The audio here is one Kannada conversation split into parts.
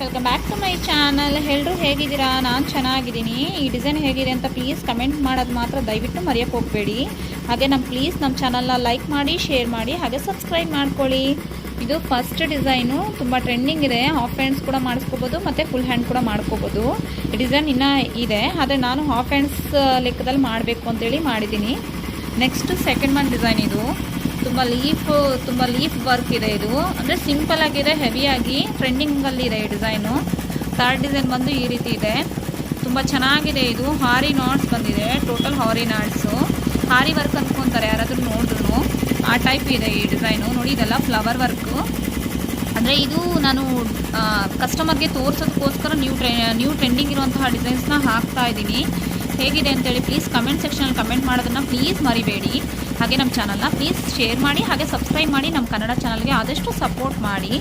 Welcome back to my channel. ಎಲ್ಲರೂ ಹೇಗಿದ್ದೀರಾ? ನಾನು ಚೆನ್ನಾಗಿದ್ದೀನಿ. ಈ ಡಿಸೈನ್ ಹೇಗಿದೆ ಅಂತ ಪ್ಲೀಸ್ ಕಮೆಂಟ್ ಮಾಡೋದು ಮಾತ್ರ ದಯವಿಟ್ಟು ಮರೆಯೋಕ್ಕೆ ಹೋಗಬೇಡಿ. ಹಾಗೆ ನಮ್ಮ ಚಾನಲ್ನ ಲೈಕ್ ಮಾಡಿ, ಶೇರ್ ಮಾಡಿ, ಹಾಗೆ ಸಬ್ಸ್ಕ್ರೈಬ್ ಮಾಡ್ಕೊಳ್ಳಿ. ಇದು ಫಸ್ಟ್ ಡಿಸೈನು, ತುಂಬ ಟ್ರೆಂಡಿಂಗ್ ಇದೆ. ಹಾಫ್ ಹ್ಯಾಂಡ್ಸ್ ಕೂಡ ಮಾಡಿಸ್ಕೋಬೋದು ಮತ್ತು ಫುಲ್ ಹ್ಯಾಂಡ್ ಕೂಡ ಮಾಡ್ಕೋಬೋದು. ಈ ಡಿಸೈನ್ ಇನ್ನೂ ಇದೆ, ಆದರೆ ನಾನು ಹಾಫ್ ಹ್ಯಾಂಡ್ಸ್ ಲೆಕ್ಕದಲ್ಲಿ ಮಾಡಬೇಕು ಅಂತೇಳಿ ಮಾಡಿದ್ದೀನಿ. Next second one design. ಇದು ತುಂಬ ಲೀಫ್ ವರ್ಕ್ ಇದೆ. ಇದು ಅಂದರೆ ಸಿಂಪಲ್ ಆಗಿದೆ, ಹೆವಿಯಾಗಿ ಟ್ರೆಂಡಿಂಗಲ್ಲಿ ಇದೆ ಈ ಡಿಸೈನು. ಥರ್ಡ್ ಡಿಸೈನ್ ಬಂದು ಈ ರೀತಿ ಇದೆ, ತುಂಬ ಚೆನ್ನಾಗಿದೆ. ಇದು ಹಾರಿ ನಾಟ್ಸ್ ಬಂದಿದೆ, ಟೋಟಲ್ ಹಾರಿ ನಾಟ್ಸು. ಹಾರಿ ವರ್ಕ್ ಅಂದ್ಕೊತಾರೆ ಯಾರಾದರೂ ನೋಡಿದ್ರು, ಆ ಟೈಪ್ ಇದೆ ಈ ಡಿಸೈನು. ನೋಡಿ, ಇದೆಲ್ಲ ಫ್ಲವರ್ ವರ್ಕು. ಅಂದರೆ ಇದು ನಾನು ಕಸ್ಟಮರ್ಗೆ ತೋರಿಸೋದಕ್ಕೋಸ್ಕರ ನ್ಯೂ ಟ್ರೆಂಡಿಂಗ್ ಇರುವಂತಹ ಡಿಸೈನ್ಸ್ನ ಹಾಕ್ತಾ ಇದ್ದೀನಿ. ಹೇಗಿದೆ ಅಂತೇಳಿ ಪ್ಲೀಸ್ ಕಮೆಂಟ್ ಸೆಕ್ಷನಲ್ಲಿ ಕಮೆಂಟ್ ಮಾಡೋದನ್ನು ಪ್ಲೀಸ್ ಮರಿಬೇಡಿ. ಹಾಗೆ ನಮ್ಮ ಚಾನಲ್ನ ಪ್ಲೀಸ್ ಶೇರ್ ಮಾಡಿ, ಹಾಗೆ ಸಬ್ಸ್ಕ್ರೈಬ್ ಮಾಡಿ. ನಮ್ಮ ಕನ್ನಡ ಚಾನಲ್ಗೆ ಆದಷ್ಟು ಸಪೋರ್ಟ್ ಮಾಡಿ.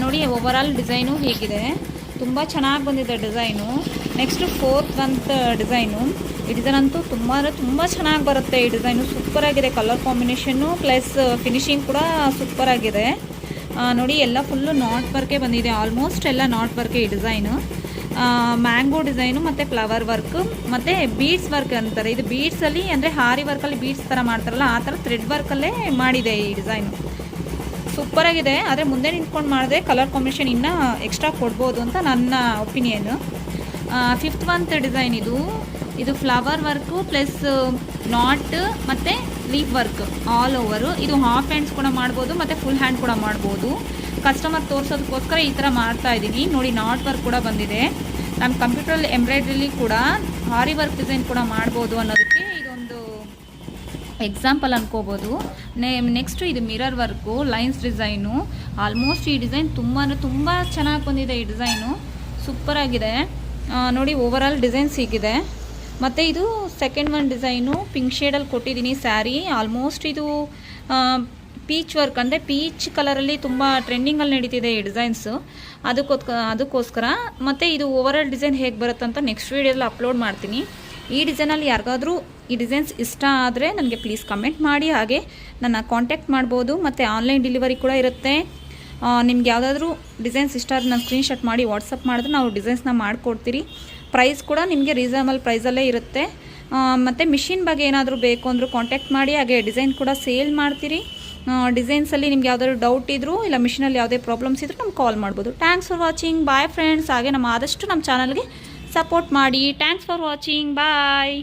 ನೋಡಿ, ಓವರಾಲ್ ಡಿಸೈನು ಹೇಗಿದೆ, ತುಂಬ ಚೆನ್ನಾಗಿ ಬಂದಿದೆ ಡಿಸೈನು. ನೆಕ್ಸ್ಟು ಫೋರ್ತ್ ಬಂತ ಡಿಸೈನು. ಈ ಡಿಸೈನ್ ಅಂತೂ ತುಂಬ ಚೆನ್ನಾಗಿ ಬರುತ್ತೆ. ಈ ಡಿಸೈನು ಸೂಪರಾಗಿದೆ, ಕಲರ್ ಕಾಂಬಿನೇಷನ್ನು ಪ್ಲಸ್ ಫಿನಿಶಿಂಗ್ ಕೂಡ ಸೂಪರಾಗಿದೆ. ನೋಡಿ, ಎಲ್ಲ ಫುಲ್ಲು ನಾಟ್ ವರ್ಕೇ ಬಂದಿದೆ, ಆಲ್ಮೋಸ್ಟ್ ಎಲ್ಲ ನಾಟ್ ವರ್ಕೇ ಈ ಡಿಸೈನು. ಮ್ಯಾಂಗೋ ಡಿಸೈನು ಮತ್ತು ಫ್ಲವರ್ ವರ್ಕ್ ಮತ್ತು ಬೀಡ್ಸ್ ವರ್ಕ್ ಅಂತಾರೆ. ಇದು ಬೀಡ್ಸಲ್ಲಿ ಅಂದರೆ ಹಾರಿ ವರ್ಕಲ್ಲಿ ಬೀಡ್ಸ್ ಥರ ಮಾಡ್ತಾರಲ್ಲ, ಆ ಥರ ಥ್ರೆಡ್ ವರ್ಕಲ್ಲೇ ಮಾಡಿದೆ ಈ ಡಿಸೈನು. ಸೂಪರಾಗಿದೆ, ಆದರೆ ಮುಂದೆ ನಿಂತ್ಕೊಂಡು ಮಾಡಿದ್ರೆ ಕಲರ್ ಕಾಂಬಿನೇಷನ್ ಇನ್ನೂ ಎಕ್ಸ್ಟ್ರಾ ಕೊಡ್ಬೋದು ಅಂತ ನನ್ನ ಒಪಿನಿಯನು. Fifth month design. ಇದು ಫ್ಲವರ್ ವರ್ಕು ಪ್ಲಸ್ ನಾಟ್ ಮತ್ತು ಲೀಫ್ ವರ್ಕ್ ಆಲ್ ಓವರು. ಇದು ಹಾಫ್ ಹ್ಯಾಂಡ್ಸ್ ಕೂಡ ಮಾಡ್ಬೋದು ಮತ್ತು ಫುಲ್ ಹ್ಯಾಂಡ್ ಕೂಡ ಮಾಡ್ಬೋದು. ಕಸ್ಟಮರ್ ತೋರಿಸೋದಕ್ಕೋಸ್ಕರ ಈ ಥರ ಮಾಡ್ತಾ ಇದ್ದೀನಿ. ನೋಡಿ, ನಾಟ್ ವರ್ಕ್ ಕೂಡ ಬಂದಿದೆ. ನಮ್ಮ ಕಂಪ್ಯೂಟರಲ್ಲಿ ಎಂಬ್ರಾಯ್ಡ್ರಿಲಿ ಕೂಡ ಹಾರಿ ವರ್ಕ್ ಡಿಸೈನ್ ಕೂಡ ಮಾಡ್ಬೋದು ಅನ್ನೋದಕ್ಕೆ ಇದೊಂದು ಎಕ್ಸಾಂಪಲ್ ಅನ್ಕೋಬೋದು. ನೆಕ್ಸ್ಟು ಇದು mirror work, lines design. Almost ಈ ಡಿಸೈನ್ ತುಂಬ ಚೆನ್ನಾಗಿ ಬಂದಿದೆ. ಈ ಡಿಸೈನು ಸೂಪರಾಗಿದೆ. ನೋಡಿ, ಓವರಾಲ್ ಡಿಸೈನ್ಸ್ ಹೀಗಿದೆ. ಮತ್ತು ಇದು ಸೆಕೆಂಡ್ ಒನ್ ಡಿಸೈನು, ಪಿಂಕ್ ಶೇಡಲ್ಲಿ ಕೊಟ್ಟಿದ್ದೀನಿ ಸ್ಯಾರಿ. ಆಲ್ಮೋಸ್ಟ್ ಇದು ಪೀಚ್ ವರ್ಕ್ ಅಂದರೆ ಪೀಚ್ ಕಲರಲ್ಲಿ ತುಂಬ ಟ್ರೆಂಡಿಂಗಲ್ಲಿ ನಡೀತಿದೆ ಈ ಡಿಸೈನ್ಸು. ಅದಕ್ಕೋಸ್ಕರ ಮತ್ತು ಇದು ಓವರಾಲ್ ಡಿಸೈನ್ ಹೇಗೆ ಬರುತ್ತೆ ಅಂತ ನೆಕ್ಸ್ಟ್ ವೀಡಿಯೋದಲ್ಲಿ ಅಪ್ಲೋಡ್ ಮಾಡ್ತೀನಿ. ಈ ಡಿಸೈನಲ್ಲಿ ಯಾರಿಗಾದರೂ ಈ ಡಿಸೈನ್ಸ್ ಇಷ್ಟ ಆದರೆ ನನಗೆ ಪ್ಲೀಸ್ ಕಮೆಂಟ್ ಮಾಡಿ, ಹಾಗೆ ನನ್ನ ಕಾಂಟ್ಯಾಕ್ಟ್ ಮಾಡ್ಬೋದು. ಮತ್ತು ಆನ್ಲೈನ್ ಡೆಲಿವರಿ ಕೂಡ ಇರುತ್ತೆ. ನಿಮ್ಗೆ ಯಾವುದಾದ್ರೂ ಡಿಸೈನ್ಸ್ ಇಷ್ಟ ಆದರೆ ನಾನು ಸ್ಕ್ರೀನ್ಶಾಟ್ ಮಾಡಿ ವಾಟ್ಸಪ್ ಮಾಡಿದ್ರೆ ನಾವು ಡಿಸೈನ್ಸ್ನ ಮಾಡಿಕೊಡ್ತೀರಿ. ಪ್ರೈಸ್ ಕೂಡ ನಿಮಗೆ ರೀಸನಬಲ್ ಪ್ರೈಸಲ್ಲೇ ಇರುತ್ತೆ. ಮತ್ತು ಮಿಷಿನ್ ಬಗ್ಗೆ ಏನಾದರೂ ಬೇಕು ಅಂದರೂ ಕಾಂಟ್ಯಾಕ್ಟ್ ಮಾಡಿ. ಹಾಗೆ ಡಿಸೈನ್ ಕೂಡ ಸೇಲ್ ಮಾಡ್ತೀರಿ. ಡಿಸೈನ್ಸಲ್ಲಿ ನಿಮ್ಗೆ ಯಾವುದಾದ್ರು ಡೌಟ್ ಇದ್ದರೂ ಇಲ್ಲ ಮಿಷಿನಲ್ಲಿ ಯಾವುದೇ ಪ್ರಾಬ್ಲಮ್ಸ್ ಇದ್ದರೂ ನಮ್ಗೆ ಕಾಲ್ ಮಾಡ್ಬೋದು. Thanks for watching. Bye friends. ಹಾಗೆ ಆದಷ್ಟು ನಮ್ಮ ಚಾನಲ್ಗೆ ಸಪೋರ್ಟ್ ಮಾಡಿ. Thanks for watching. ಬಾಯ್.